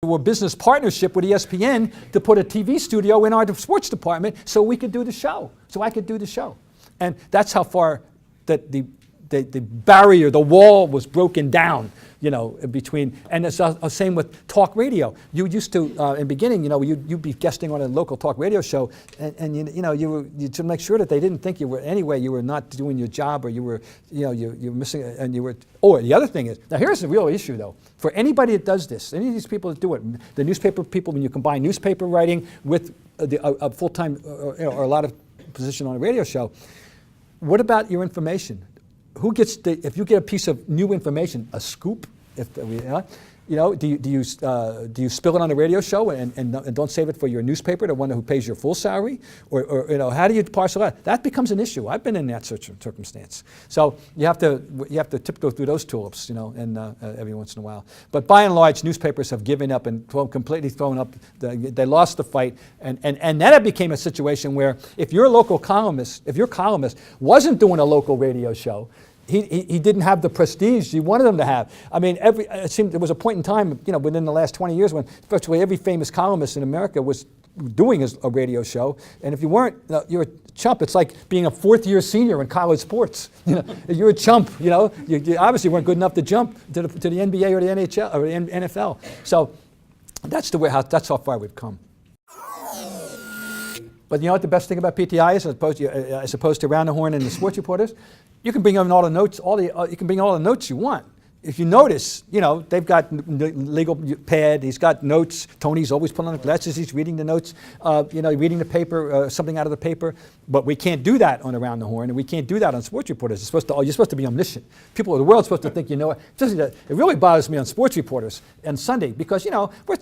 a business partnership with ESPN to put a TV studio in our sports department so we could do the show, so I could do the show. And that's how far that the barrier, the wall was broken down, you know, between, and it's the same with talk radio. You used to, in the beginning, you know, you'd be guesting on a local talk radio show, and you know, you to make sure that they didn't think you were, anyway, you were not doing your job, or you were, you know, you're missing, and you were, or the other thing is, now here's the real issue though, for anybody that does this, any of these people that do it, the newspaper people, when you combine newspaper writing with a full-time, or a lot of position on a radio show, what about your information? Who gets the, if you get a piece of new information, a scoop, if you know, do you spill it on the radio show and don't save it for your newspaper, the one who pays your full salary, or you know, how do you parcel that? That becomes an issue. I've been in that circumstance. So you have to tiptoe through those tulips, you know, and every once in a while. But by and large, newspapers have given up and completely thrown up. They lost the fight, and then it became a situation where if your local columnist, if your columnist wasn't doing a local radio show, he didn't have the prestige you wanted him to have. I mean, it seemed there was a point in time, you know, within the last 20 years when virtually every famous columnist in America was doing a radio show, and if you weren't, you're a chump. It's like being a fourth-year senior in college sports. You know, you're a chump. You know, you obviously weren't good enough to jump to the NBA or the NHL or the NFL. So that's the way. That's how far we've come. But you know what the best thing about PTI is, as opposed to Round the Horn and the sports reporters? You can bring in all the notes, you can bring all the notes you want. If you notice, you know, they've got legal pad, he's got notes, Tony's always putting on the glasses, he's reading the notes, you know, reading the paper, something out of the paper, but we can't do that on Around the Horn, and we can't do that on sports reporters. You're supposed to be omniscient. People of the world are supposed to think you know it. It really bothers me on sports reporters on Sunday, because, you know, we're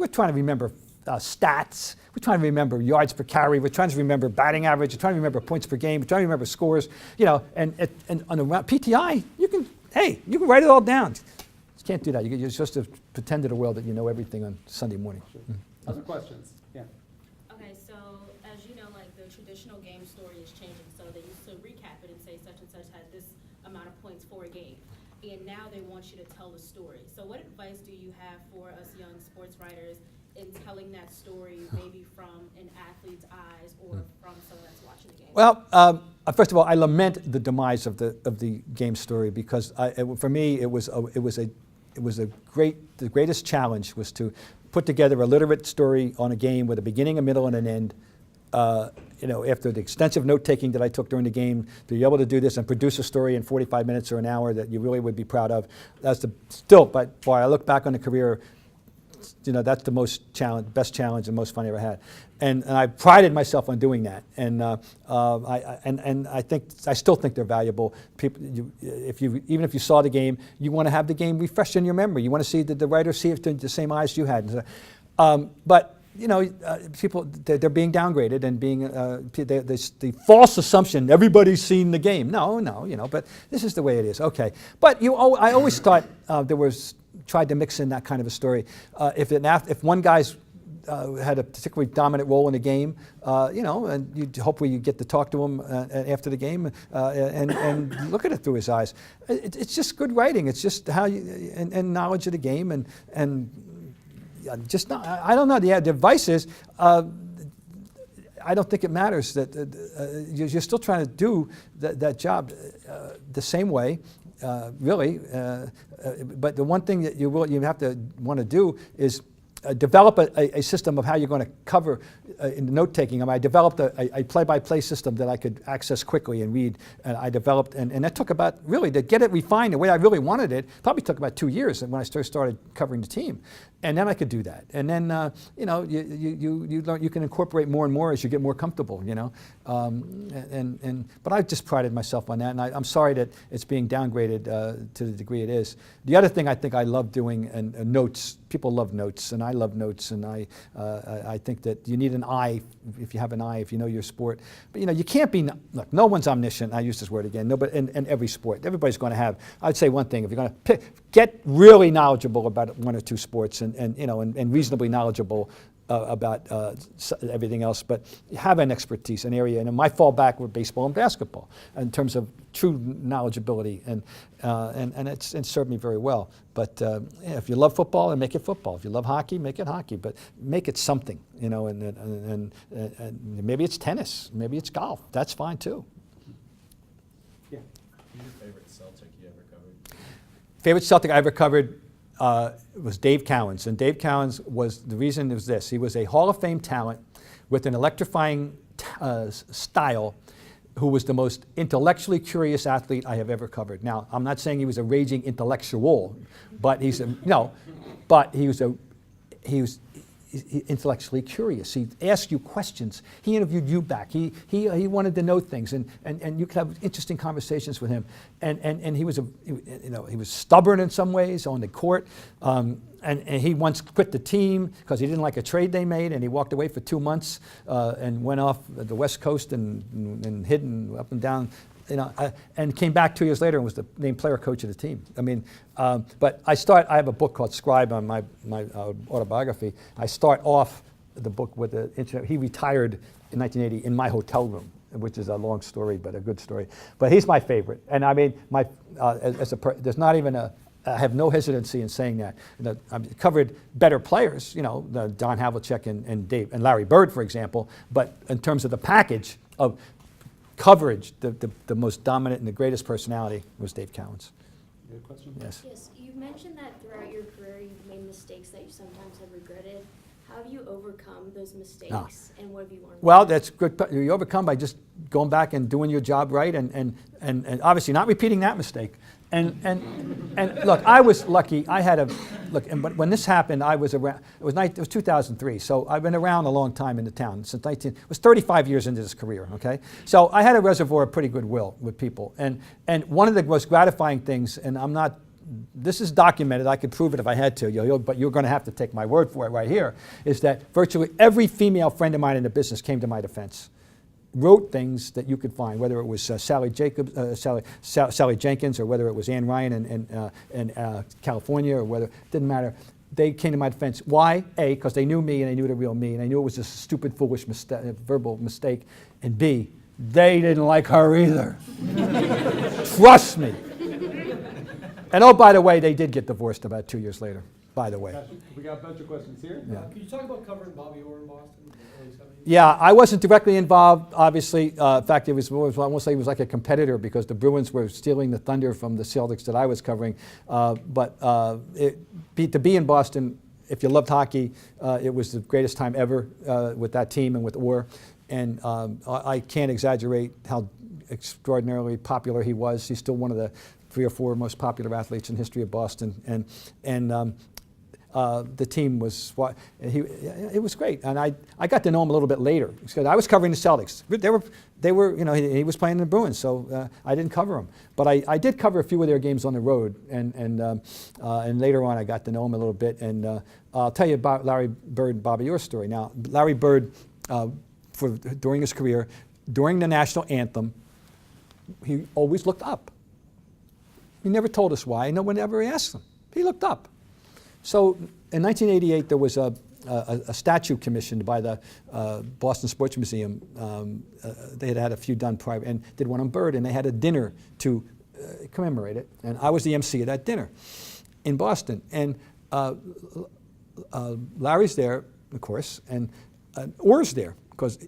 trying to remember stats. We're trying to remember yards per carry. We're trying to remember batting average. We're trying to remember points per game. We're trying to remember scores. You know, and on the PTI, you can write it all down. You can't do that. You're supposed to pretend to the world that you know everything on Sunday morning. Sure. Other questions? Yeah. Okay, so as you know, like the traditional game story is changing. So they used to recap it and say such and such had this amount of points for a game, and now they want you to tell the story. So what advice do you have for us young sports writers in telling that story, maybe from an athlete's eyes or from someone that's watching the game? Well, first of all, I lament the demise of the game story, because for me the greatest challenge was to put together a literate story on a game with a beginning, a middle, and an end. You know, after the extensive note-taking that I took during the game, to be able to do this and produce a story in 45 minutes or an hour that you really would be proud of, that's still, by far, I look back on the career, you know, that's the best challenge and most fun I ever had, and I prided myself on doing that. And I still think they're valuable. People, even if you saw the game, you want to have the game refreshed in your memory. You want to see the writer see it through the same eyes you had. But you know, people they're being downgraded and being the false assumption everybody's seen the game. No, you know, but this is the way it is. Okay, but I always thought tried to mix in that kind of a story. If one guy's had a particularly dominant role in the game, you know, and hopefully you get to talk to him after the game and look at it through his eyes. It's just good writing. It's just how you and knowledge of the game and just not. I don't know. The advice is. I don't think it matters that you're still trying to do that job the same way. Really, but the one thing that you have to want to do is develop a system of how you're going to cover in the note-taking. I developed a play-by-play system that I could access quickly and read, and I developed, and that took about, really, to get it refined the way I really wanted it, probably took about 2 years when I started covering the team. And then I could do that. And then, you know, you learn, you can incorporate more and more as you get more comfortable, you know. But I just prided myself on that, and I'm sorry that it's being downgraded to the degree it is. The other thing I think I love doing, and notes, people love notes, and I love notes, and I think that you need an eye, if you have an eye, if you know your sport. But you know, you can't be, look, no one's omniscient, I use this word again, no, but in every sport, everybody's going to have, I'd say one thing, if you're going to get really knowledgeable about one or two sports, and you know, and reasonably knowledgeable about everything else, but have an expertise, an area. And my fallback were baseball and basketball in terms of true knowledgeability, and it's served me very well. But yeah, if you love football, then make it football. If you love hockey, make it hockey. But make it something, you know. And maybe it's tennis, maybe it's golf. That's fine too. Yeah. Who's your favorite Celtic you ever covered? Favorite Celtic I ever covered was Dave Cowens. And Dave Cowens was, the reason was this: he was a Hall of Fame talent with an electrifying style, who was the most intellectually curious athlete I have ever covered. Now, I'm not saying he was a raging intellectual, but he was intellectually curious. He asked you questions. He interviewed you back. He wanted to know things, and you could have interesting conversations with him. And he was he was stubborn in some ways on the court. And he once quit the team because he didn't like a trade they made, and he walked away for 2 months and went off the West Coast and hid up and down, and came back 2 years later and was the named player coach of the team. I mean, but I have a book called Scribe on my autobiography. I start off the book with the intro. He retired in 1980 in my hotel room, which is a long story, but a good story. But he's my favorite. And I mean, there's not even I have no hesitancy in saying that. I've covered better players, Don Havlicek and Larry Bird, for example. But in terms of the package of coverage, the most dominant and the greatest personality was Dave Cowens. You have a question? Yes. Yes, you mentioned that throughout your career you've made mistakes that you sometimes have regretted. How have you overcome those mistakes, and what have you learned? Well, that's good. You overcome by just going back and doing your job right, and obviously not repeating that mistake. And look, I was lucky. I had and when this happened, I was around. It was 2003, so I've been around a long time in the town since It was 35 years into this career. Okay, so I had a reservoir of pretty good will with people, and one of the most gratifying things, and I'm not. This is documented. I could prove it if I had to, but you're going to have to take my word for it right here, is that virtually every female friend of mine in the business came to my defense, wrote things that you could find, whether it was Sally Jenkins, or whether it was Ann Ryan in California, or whether, it didn't matter. They came to my defense. Why? A, because they knew me and they knew the real me, and they knew it was a stupid, foolish verbal mistake. And B, they didn't like her either. Trust me. And oh, by the way, they did get divorced about 2 years later, by the way. We got a bunch of questions here. Yeah. Could you talk about covering Bobby Orr in Boston in the early 70s? Yeah, I wasn't directly involved, obviously. In fact, I won't say he was like a competitor, because the Bruins were stealing the thunder from the Celtics that I was covering. But to be in Boston, if you loved hockey, it was the greatest time ever with that team and with Orr. And I can't exaggerate how extraordinarily popular he was. He's still one of the 3 or 4 most popular athletes in the history of Boston, and the team was it was great, and I got to know him a little bit later because I was covering the Celtics. They were he was playing in the Bruins, so I didn't cover him, but I did cover a few of their games on the road, and later on I got to know him a little bit, and I'll tell you about Larry Bird and Bobby Orr story. Now, Larry Bird, during his career, during the national anthem, he always looked up. He never told us why. No one ever asked him. He looked up. So in 1988, there was a statue commissioned by the Boston Sports Museum. They had had a few done prior and did one on Bird, and they had a dinner to commemorate it. And I was the MC of that dinner in Boston. And Larry's there, of course, and Orr's there, because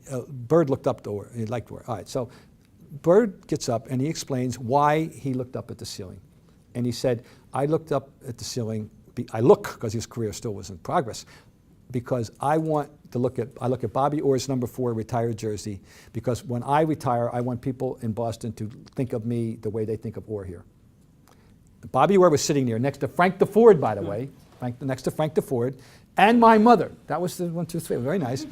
Bird looked up to Orr. He liked Orr. All right, so Bird gets up and he explains why he looked up at the ceiling. And he said, I looked up at the ceiling, because his career still was in progress, because I look at Bobby Orr's number 4 retired jersey, because when I retire, I want people in Boston to think of me the way they think of Orr here. Bobby Orr was sitting there next to Frank DeFord, by the way, next to Frank DeFord, and my mother. That was the 1, 2, 3, very nice.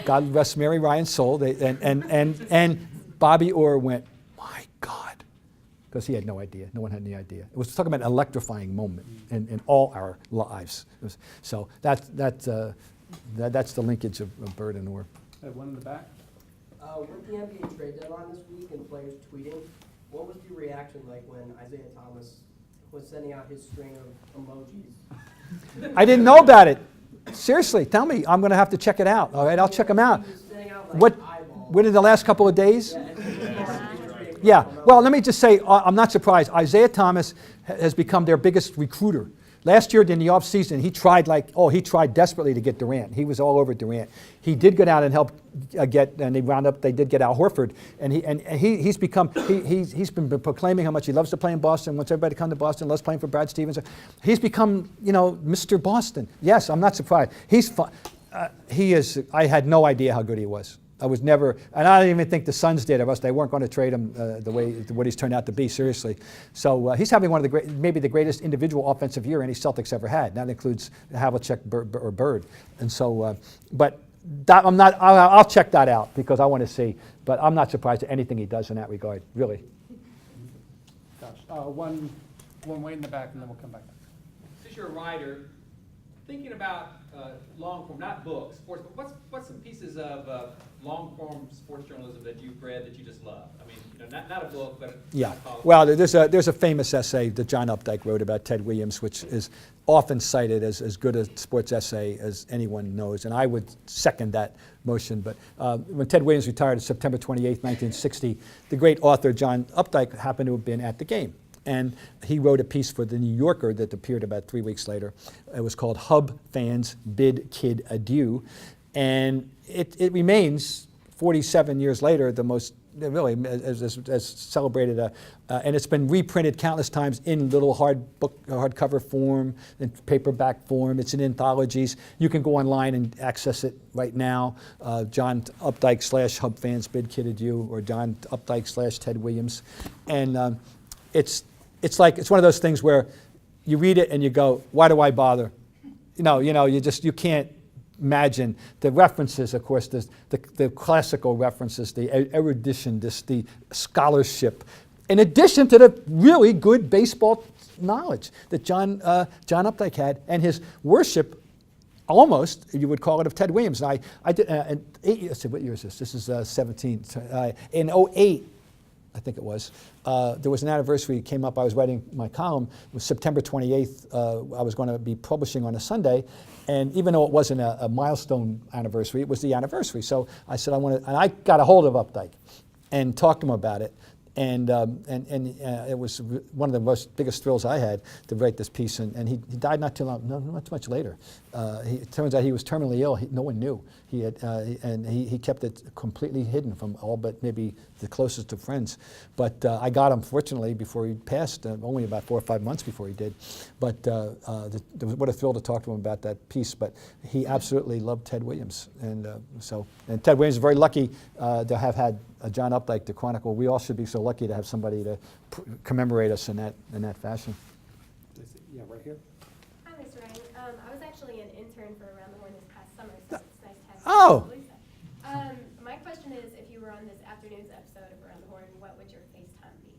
God rest Mary Ryan's soul. And Bobby Orr went, my God, because he had no idea. No one had any idea. It was talking about an electrifying moment in all our lives. So that's the linkage of Bird and Orr. I have one in the back. With the NBA trade deadline this week and players tweeting, what was your reaction like when Isaiah Thomas was sending out his string of emojis? I didn't know about it. Seriously, tell me. I'm going to have to check it out. All right, I'll check them out. Just sending out like What, eyeballs. within the last couple of days? Yeah, and Yeah, well, let me just say, I'm not surprised. Isaiah Thomas has become their biggest recruiter. Last year in the offseason, he tried desperately to get Durant. He was all over Durant. He did go down and help they did get Al Horford. And he's been proclaiming how much he loves to play in Boston, wants everybody to come to Boston, loves playing for Brad Stevens. He's become, Mr. Boston. Yes, I'm not surprised. He's fun. I had no idea how good he was. I was never, and I don't even think the Suns did, or else they weren't going to trade him what he's turned out to be, seriously. So he's having one of the maybe the greatest individual offensive year any Celtics ever had. That includes Havlicek or Bird. And so, but that, I'll check that out because I want to see. But I'm not surprised at anything he does in that regard, really. Gosh, one way in the back, and then we'll come back. Since you're a writer, thinking about long form, not books, sports, but what's some pieces of long form sports journalism that you've read that you just love? I mean, not a book, but Yeah. Well, there's a famous essay that John Updike wrote about Ted Williams, which is often cited as good a sports essay as anyone knows, and I would second that motion. But when Ted Williams retired on September 28, 1960, the great author John Updike happened to have been at the game. And he wrote a piece for The New Yorker that appeared about 3 weeks later. It was called Hub Fans Bid Kid Adieu. And it remains, 47 years later, the most, really, as celebrated, and it's been reprinted countless times in little hardcover form, in paperback form. It's in anthologies. You can go online and access it right now. John Updike / Hub Fans Bid Kid Adieu, or John Updike / Ted Williams. And it's one of those things where you read it and you go, why do I bother? You can't imagine the references, of course, the classical references, the erudition, the scholarship, in addition to the really good baseball knowledge that John Updike had, and his worship, almost, you would call it, of Ted Williams. And I did, let's see, what year is this? This is 17. In 08, I think it was, there was an anniversary came up. I was writing my column. It was September 28th. I was going to be publishing on a Sunday. And even though it wasn't a milestone anniversary, it was the anniversary. So I said, and I got a hold of Updike and talked to him about it. And it was one of the biggest thrills I had to write this piece. And he died not too much later. It turns out he was terminally ill. No one knew. He kept it completely hidden from all but maybe the closest of friends. But I got him, fortunately, before he passed, only about 4 or 5 months before he did. But what a thrill to talk to him about that piece. But he absolutely loved Ted Williams. And Ted Williams is very lucky to have had John Updike to chronicle. We all should be so lucky to have somebody to commemorate us in that fashion. Yeah, right here. Hi, Mr. Ryan. I was actually an intern for Around the Horn this past summer, so it's nice to have Oh. Lisa. My question is, if you were on this afternoon's episode of Around the Horn, what would your FaceTime be?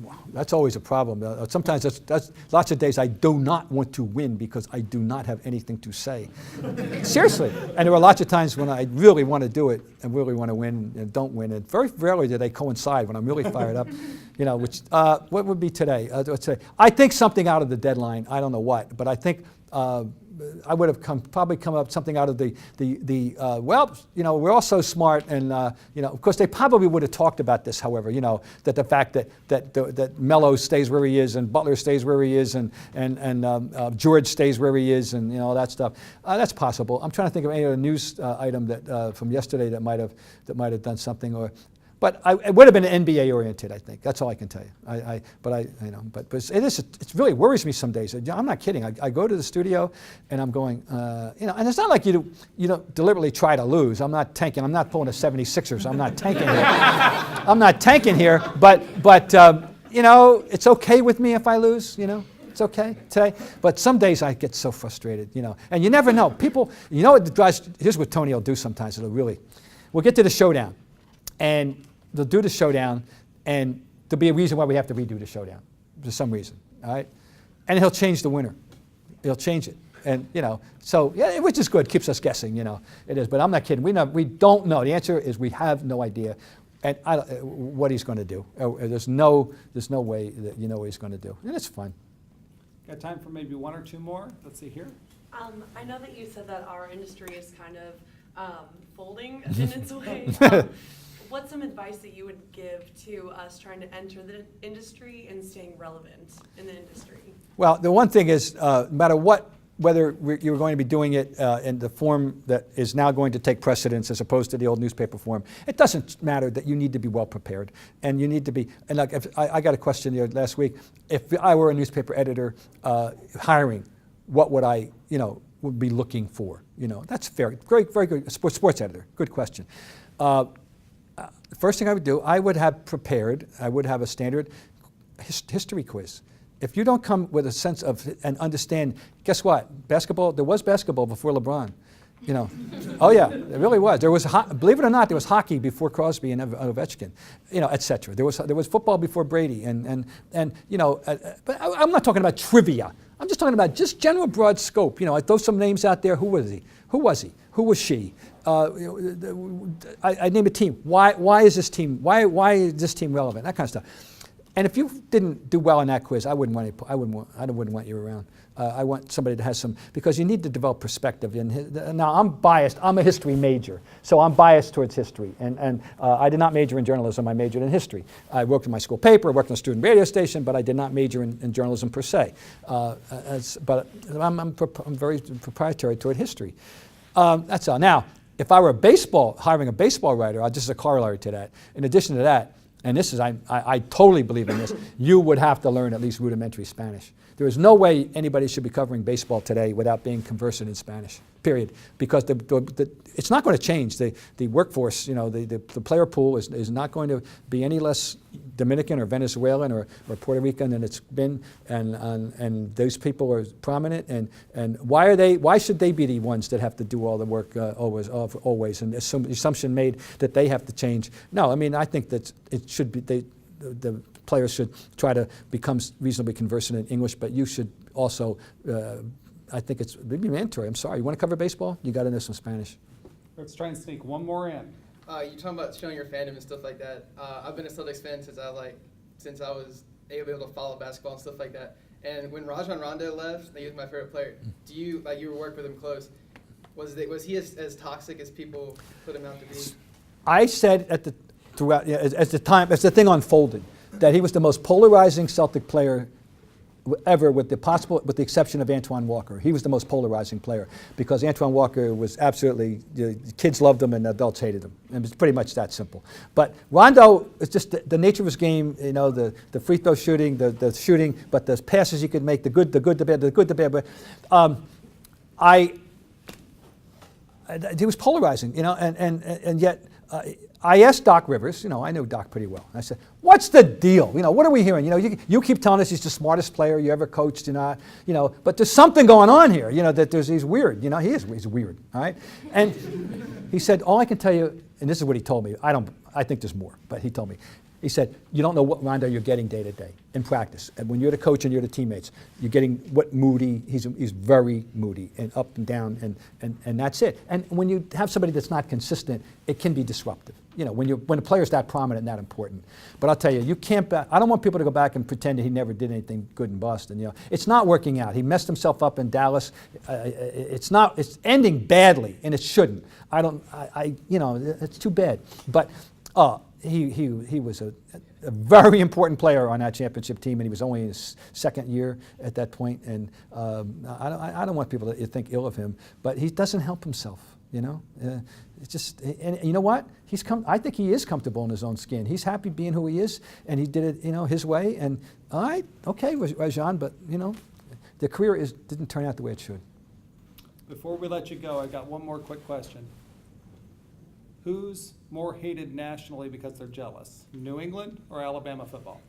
Wow, that's always a problem. Sometimes that's lots of days I do not want to win because I do not have anything to say. Seriously. And there are lots of times when I really want to do it and really want to win and don't win. And very rarely do they coincide when I'm really fired up. What would be today? I think something out of the deadline. I don't know what, but I think I would have probably come up something out of we're all so smart, and of course they probably would have talked about this. However, that the fact that Melo stays where he is, and Butler stays where he is, and George stays where he is, and all that stuff. That's possible. I'm trying to think of any other news item that from yesterday that might have done something. But it would have been NBA oriented, I think. That's all I can tell you. But it really worries me some days. I'm not kidding. I go to the studio and I'm going, and it's not like you don't deliberately try to lose. I'm not tanking. I'm not pulling a 76ers. I'm not tanking here. I'm not tanking here. But it's okay with me if I lose. It's okay today. But some days I get so frustrated. And you never know. People, what drives. Here's what Tony will do sometimes. We'll get to the showdown, and they'll do the showdown, and there'll be a reason why we have to redo the showdown for some reason, all right? And he'll change the winner. He'll change it, and which is good, keeps us guessing, it is. But I'm not kidding. We don't know. The answer is we have no idea, and what he's going to do. There's no way that what he's going to do, and it's fun. Got time for maybe one or two more? Let's see here. I know that you said that our industry is kind of folding in its way. What's some advice that you would give to us trying to enter the industry and staying relevant in the industry? Well, the one thing is, no matter what, whether you're going to be doing it in the form that is now going to take precedence as opposed to the old newspaper form, it doesn't matter that you need to be well prepared, and you need to be. And like, I got a question here last week. If I were a newspaper editor hiring, what would I, would be looking for? That's very good. Sports editor, good question. The first thing I would do, I would have a standard history quiz. If you don't come with a sense of and understand, guess what? Basketball, there was basketball before LeBron. Oh yeah, it really was. There was, believe it or not, there was hockey before Crosby and Ovechkin, etc. There was football before Brady, but I'm not talking about trivia. I'm just talking about just general broad scope. I throw some names out there. Who was he? Who was he? Who was she? I name a team. Why is this team? Why is this team relevant? That kind of stuff. And if you didn't do well in that quiz, I wouldn't want you around. I want somebody that has some, because you need to develop perspective. Now I'm biased. I'm a history major, so I'm biased towards history. And I did not major in journalism. I majored in history. I worked in my school paper. I worked on a student radio station, but I did not major in journalism per se. But I'm very proprietary toward history. That's all. Now, if I were hiring a baseball writer, just as a corollary to that, in addition to that, and this is, I totally believe in this, you would have to learn at least rudimentary Spanish. There is no way anybody should be covering baseball today without being conversant in Spanish, period. Because it's not going to change. The workforce, the player pool is not going to be any less Dominican or Venezuelan or Puerto Rican than it's been, and those people are prominent. And why should they be the ones that have to do all the work always? And the assumption made that they have to change. No, I mean, I think that it should be the players should try to become reasonably conversant in English, but you should also, I think it's maybe mandatory. I'm sorry, you want to cover baseball? You got to know some Spanish. Let's try and sneak one more in. You talking about showing your fandom and stuff like that. I've been a Celtics fan since I was able to follow basketball and stuff like that. And when Rajon Rondo left, he was my favorite player. Do you you work with him close? Was he as toxic as people put him out to be? I said as the thing unfolded, that he was the most polarizing Celtic player ever, with the exception of Antoine Walker. He was the most polarizing player because Antoine Walker was absolutely, kids loved him and adults hated him. It was pretty much that simple. But Rondo, it's just the nature of his game, the free throw shooting, the shooting, but the passes he could make, the good, the bad, the good, the bad. But he was polarizing, and yet I asked Doc Rivers, I knew Doc pretty well. I said, what's the deal? What are we hearing? You keep telling us he's the smartest player you ever coached, but there's something going on here, that he's weird. He's weird, all right? And he said, all I can tell you, and this is what he told me, I think there's more, but he told me. He said, you don't know what Rondo you're getting day to day in practice. And when you're the coach and you're the teammates, you're getting what moody, he's very moody and up and down, and that's it. And when you have somebody that's not consistent, it can be disruptive. When a player's that prominent and that important. But I'll tell you, you can't, I don't want people to go back and pretend that he never did anything good in Boston. It's not working out. He messed himself up in Dallas. It's ending badly, and it shouldn't. It's too bad. But he was a very important player on that championship team, and he was only in his second year at that point. And I don't want people to think ill of him, but he doesn't help himself. It's just, and you know what? I think he is comfortable in his own skin. He's happy being who he is, and he did it, his way. And all right, okay, Rajon, but the career didn't turn out the way it should. Before we let you go, I got one more quick question. Who's more hated nationally because they're jealous, New England or Alabama football?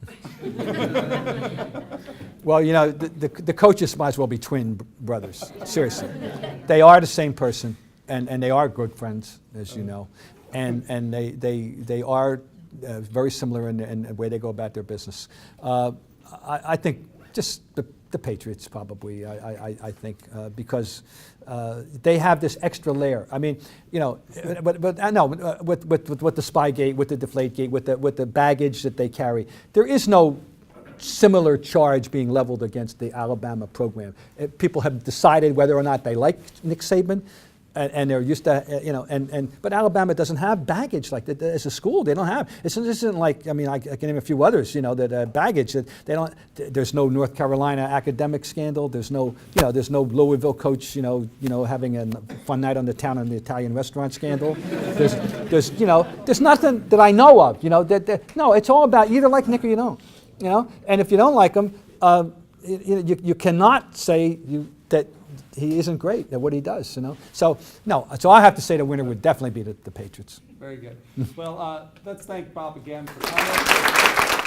Well, the coaches might as well be twin brothers. Seriously, they are the same person, and they are good friends, as you know, and they are very similar in the way they go about their business. I think just the Patriots probably. I think because they have this extra layer. I mean, but I know with the Spygate, with the Deflategate, with the baggage that they carry, there is no similar charge being leveled against the Alabama program. People have decided whether or not they like Nick Saban, and they're used to, but Alabama doesn't have baggage like that. As a school, they don't have. This isn't like, I can name a few others, that baggage that they don't. There's no North Carolina academic scandal. There's no, there's no Louisville coach, having a fun night on the town on the Italian restaurant scandal. There's nothing that I know of, no, it's all about either like Nick or you don't, and if you don't like him, you cannot say that he isn't great at what he does, So I have to say the winner would definitely be the Patriots. Very good. Well, let's thank Bob again for coming.